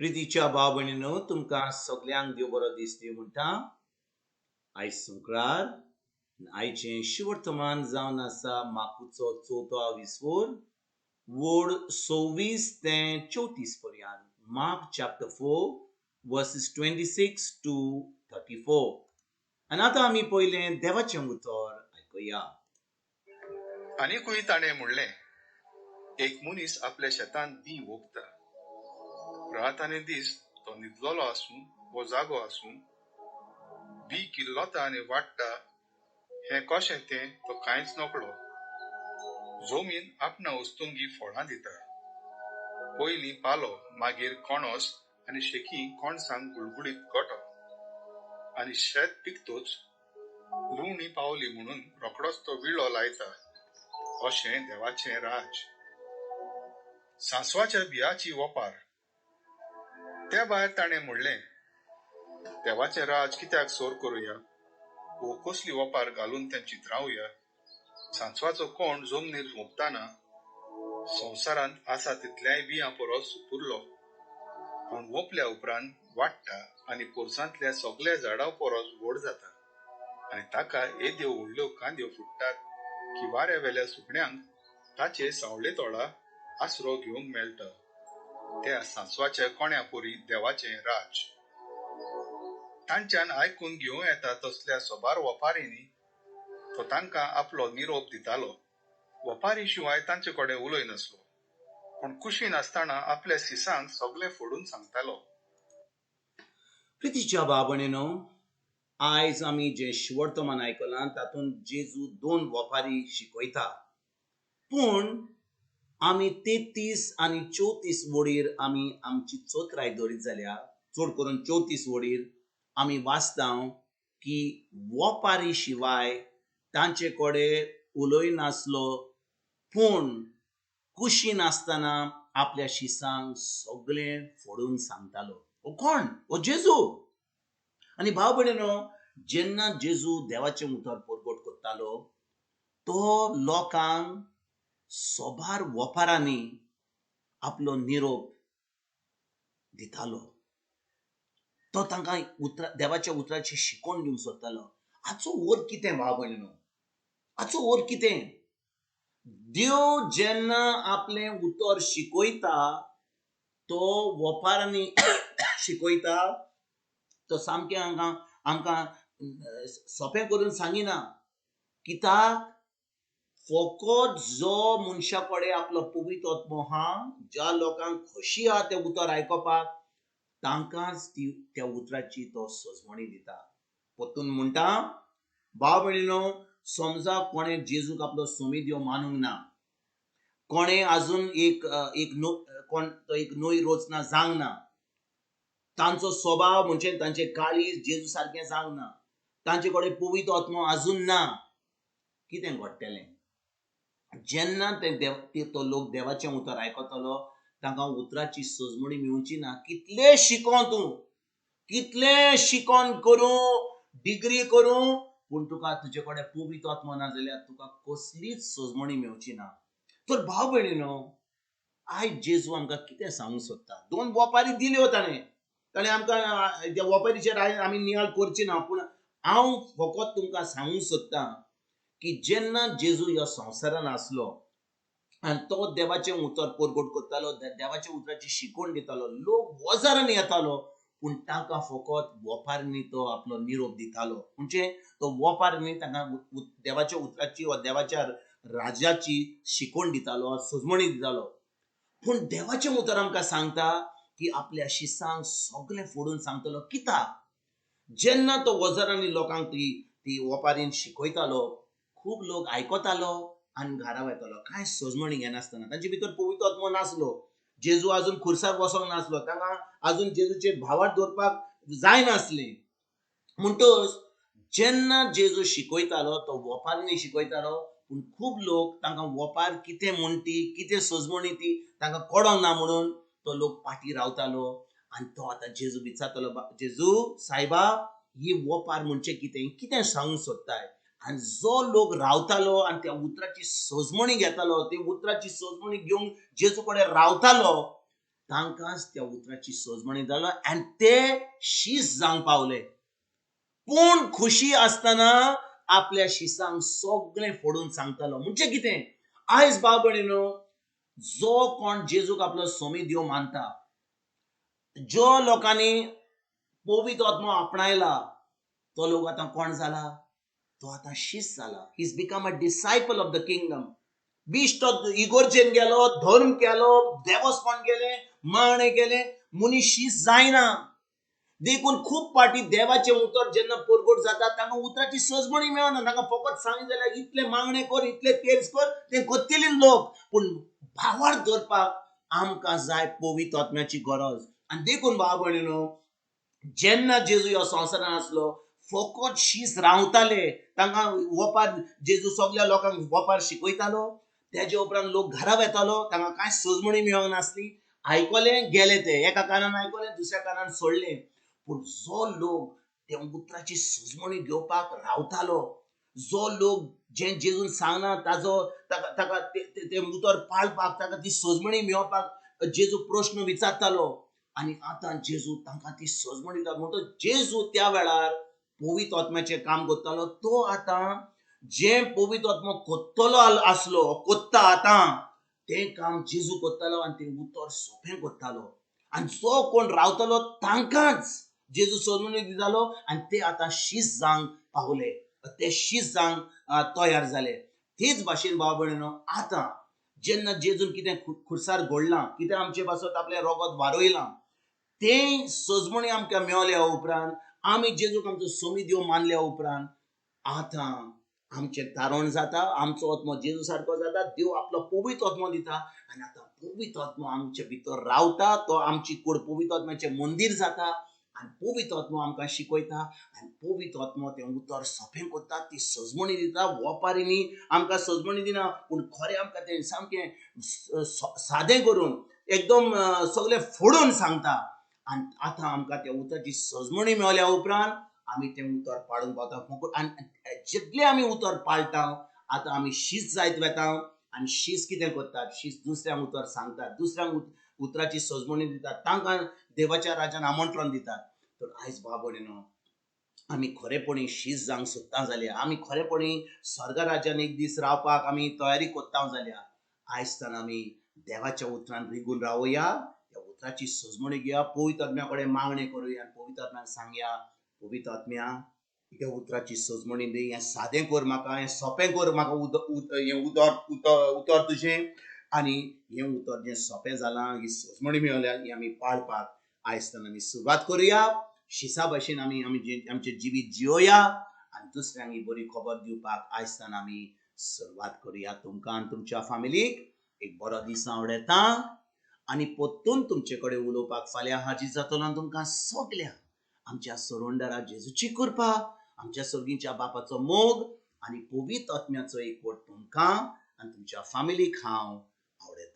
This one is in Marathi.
प्रितीच्या भाव भयणीनो तुमकां सगल्यांक देव बरो दीस दिवं म्हणटा. आयज शुक्रार आयचें शिवर्तमान जावन आसा माकुचो 4वा विसवोर वोड 26 ते 34 पर्यंत. Mark chapter 4 verses 26 to 34. आनी आतां आमी पयलें देवाचें उतर आयकुया. आनीकूय ताणें म्हणलें, एक मनीस आपल्या शेतांत बी ओंपता. रात आनी दीस तो न्हिदलोलो आसूं वो जागो आसूं, बी किल्लोता आनी वाडटा हें कशें तें तो कांयच नकळो. जमीन आपणा उस्तुंगी फळां दिता. पयलीं पालो, मागीर कोणोस आनी शेकी कोणसांक गुळगुळीत गोठो. आनी शेत पिकतोच लुवणी पावली म्हणून रोखडोच तो विळो लायता. अशें देवाचें राज. सांसवाच्या बियाची वपार. त्या भायर ताणें म्हणलें, देवाचें राज कित्याक सोर करुया वो कसली वपार घालून तें चित्रावया. सांसवाचो कोण जमनीर ओंपताना संवसारांत आसा तितल्याय बियां परस सुपुरलो, पूण ओंपल्या उपरांत वाडटा आनी पोरसांतल्या सगळ्या झाडां परस व्हड जाता. आनी ताका येद्यो व्हडल्यो कांद्यो फुट्टात की वाऱ्या वेल्या सुकण्यांक ताचे सावळे तोळा आसरो घेवंक मेळटा. त्या सांसवाच्या कोण्या पोरी देवाचें राज. तांच्यान आयकून घेवं येता तसल्या सोबार वपारींनी तो तांकां आपलो निरोप दितालो. वपारी शिवाय तांचे कडेन उलय नासलो, पूण कुशीन आसतना आपल्या सिसांक सगळे फोडून सांगतालो. प्रितीच्या भाव भयणीनो, आयज आमी जे शिवर्तमान आयकलां तातूंत जेजू 2 वपारी शिकयता. पूण आमी 33 आनी 34 वडीर आमी आमची चोत्राय धरीत जाल्यार चड करून 34 वडीर आमी वाचता की वपारी शिवाय तांचे कडेन उलय नासलो, पूण कुशीन आसतना आपल्या शिसांक सगळें फोडून सांगतालो. हो कोण? हो जेजू. आनी भाव भयणीनो, जेन्ना जेजू देवाचें उतर परगट करतालो तो लोकांक सोबार वपारांनी आपलो निरोप दितालो. तो तांकां देवाच्या उतराची शिकोवन दिवंक सोदतालो. हाचो अर्थ कितें भाव भयणीनो? हाचो अर्थ कितें? देव जेन्ना आपलें उतर शिकयता तो वपारांनी शिकयता, तो सामकें आमकां सोंपें करून सांगिना. कित्याक फकत जो मनशा कडेन आपलो पवित्र आत्मो आहा, ज्या लोकांक खोशी आहा तें उतर आयकपाक, तांकांच त्या उतराची तो सजमणी दिता. परतून म्हणटा, भाव भयणीनो, समजा कोणें जेजूक आपलो सोमी देव मानूंक ना, कोणें आजून एक नोई रोचना जावंक ना, तांचो स्वभाव म्हणजे तांचे काळीज जेजू सारकें जावंक ना, तांचे कडेन पवित्र आत्मो आजून ना, कितें घडटलें? जेन्ना तो लोक देवाचें उतर आयकतलो तांकां उतराची सजमणी मेळची ना. कितले शिकोन तूं, कितले शिकोन करूं, डिग्री करूं, पूण तुका तुजे कडेन पवित्र आत्मो ना जाल्यार तुका कसलीच सजमणी मेळची ना. तर भाव भयणीनो, आयज जेजू आमकां कितें सांगूंक सोदता? 2 वपारी दिल्यो ताणें आमकां त्या वपारीचेर आमी नियाळ करची ना, पूण हांव फकत तुमकां सांगूंक सोदतां की जेन्ना जेजू ह्या संवसारान आसलो आनी तो देवाचें उतर परगट करतालो, देवाच्या उतराची शिकवण दितालो, लोक वजारान येतालो, पूण तांकां फकत वपारींनी तो आपलो निरोप दितालो. म्हणजे तो वपारींनी तांकां देवाच्या उतराची वा देवाच्या राजाची शिकवण दितालो, सजमणी दितालो. पूण देवाचें उतर आमकां सांगता की आपल्या शिसांक सगळें फोडून सांगतलो. कित्याक? जेन्ना तो वजारांनी लोकांक ती वपारीन शिकयतालो, खूब लोक आयकतालो आनी घरा वयतालो, कांय सजमणी घेनासतना. तांचे भितर पवित्र आत्मो नासलो, जेजू आजून खुर्सार बसोंक नासलो, तांकां आजून जेजूचेर भावार्थ दवरपाक जायनासलें. म्हणटच जेन्ना जेजू शिकयतालो तो वपारींनी शिकयतालो, पूण खूब लोक तांकां वपार कितें म्हणटी, कितें सजमणी ती तांकां कळोंक ना म्हणून तो लोक फाटीं रावतालो. आनी तो आतां जेजू विचारतालो, जेजू सायबा, ही वपार म्हणजे कितें सांगूंक सोदताय? आनी जो लोक रावतालो आनी त्या उतराची सजमणी घेतालो, ती उतराची सजमणी घेवन जेजू कडेन रावतालो, तांकांच त्या उतराची सोजमणी जालो आनी ते शीस जावंक पावले. पूण खुशी असताना आपल्या शिसांक सगळें फोडून सांगतालो. म्हणजे कितें? आयज भाव भयणीनो, जो कोण जेजूक आपलो सोमी देव मानता, ज्यो लोकांनी पवित्र आत्मा आपणायला, तो लोक आतां कोण जाला? तो आतां शिस जाला. He is become a disciple of the kingdom. बिश्ट इगोर्जेन गेलो, धर्म केलो, देवस्थान गेले, मागणे केले, मुनी शिस जायना. देखून खूप पाटी देवाचे उतर जेन्ना परगट जाता तांकां उतराची सजमणी मेळना. तांकां फकत सांग जाल्यार इतले मागणे कर, इतले तेर्स कर, ते करतले लोक. पूण भावार धरपाक आमकां जाय पवित्र आत्म्याची गरज. आनी देखून भाव भयणीनो, जेन्ना जेजू ह्या संवसारान आसलो, फकत शीस रावताले. तांकां वपार जेजू सगळ्या लोकांक वपार शिकयतालो. तेजे उपरांत लोक घरा येतालो, तांकां कांय सजमणी मेळोंक नासली. आयकलें, गेले ते. एका कानान आयकलें, दुसऱ्या कानान सोडलें. पूण जो लोक ते उतराची सजमणी घेवपाक रावतालो, जो लोक जे जेजून सांगना ताजो ताका ते उतर पाळपाक, ताका ती सजमणी मेळोवपाक जेजू प्रश्न विचारतालो. आनी आतां जेजू तांकां ती सजमणी दिता. म्हणटच जेजू त्या वेळार पवित्र आत्म्याचें काम करतालो. तो आतां जे पवित्र आत्मा कोत्तलो आसलो, कोत्ता आतां, तें काम जेजू करतालो आनी तें उतर सोंपें करतालो. आनी जो कोण रावतालो तांकांच जेजू सजमणी दितालो आनी ते आतां शीस जावंक पावले. ते शीस जावंक तयार जाले. तेच भाशेन भाव भयणीनो, आतां जेन्ना जेजून कितें खुर्सार घडलां, कितें आमचे पासत आपलें रगत वारोयलां, तें सजमणी आमकां मेळल्या उपरांत, आमी जेजूक आमचो सोमी देव मानल्या उपरांत, आतां आमचें तारण जाता, आमचो आत्मो जेजू सारको जाता, देव आपलो पवित्र आत्मो दिता आनी आतां पवित्र आत्मो आमचे भितर रावता. तो आमची कूड पवित्र आत्म्याचें मंदीर जाता आनी पवित्र आत्मो आमकां शिकयता आनी पवित्र आत्मो तें उतर सोंपें करता, ती सजमणी दिता. वपारीनी आमकां सजमणी दिना, पूण खरें आमकां तें सामकें सादें करून एकदम सगळें फोडून सांगता. आनी आतां आमकां त्या उतराची सजमणी मेळल्या उपरांत आमी तें उतर पाळूंक पावता. आनी जितलें आमी उतर पाळटा, आतां आमी शीस जायत वेता. आनी शीस कितें करतात? शीस दुसऱ्यांक उतर सांगतात, दुसऱ्यांक उतराची सजमणी दितात, तांकां देवाच्या राज्यान आमंत्रण दितात. तर आयज भाव भयणीनो, आमी खरेपणी शीस जावंक सोदता जाल्यार, आमी खरेपणी स्वर्ग राज्यान एक दीस रावपाक आमी तयारी कोत्ता जाल्यार, आयज तान आमी देवाच्या उतरान रिगून रावया, त्या उतराची सजमणी घेवया, पवित्र आत्म्या कडेन मागणे करुया आनी पवित्र आत्म्याक सांगया, पवित्र आत्म्या, त्या उतराची सजमणी दी, हें सादें कर म्हाका, हें सोंपें कर म्हाका, हें उतर तुजें. आनी हें उतर जें सोंपें जालां, ही सजमणी मेळल्या, ही आमी पाळपाक आयज तान आमी सुरवात करुया. शिसा भाशेन आमी आमचें जिवीत जियोया आनी दुसऱ्यांक ही बरी खबर दिवपाक आयज तान आमी सुरवात करुया. तुमकां आनी तुमच्या फॅमिलीक एक बरो दीस हांव उडयता आनी परतून तुमचे कडेन उलोवपाक फाल्यां हाजीर जातलो. तुमकां सगळ्यांक आमच्या सरोंडरा जेजूची कृपा, आमच्या सर्गीच्या बापाचो मोग आनी पवित्र आत्म्याचो एकवट तुमकां आनी तुमच्या फॅमिलीक हांव आवडयता.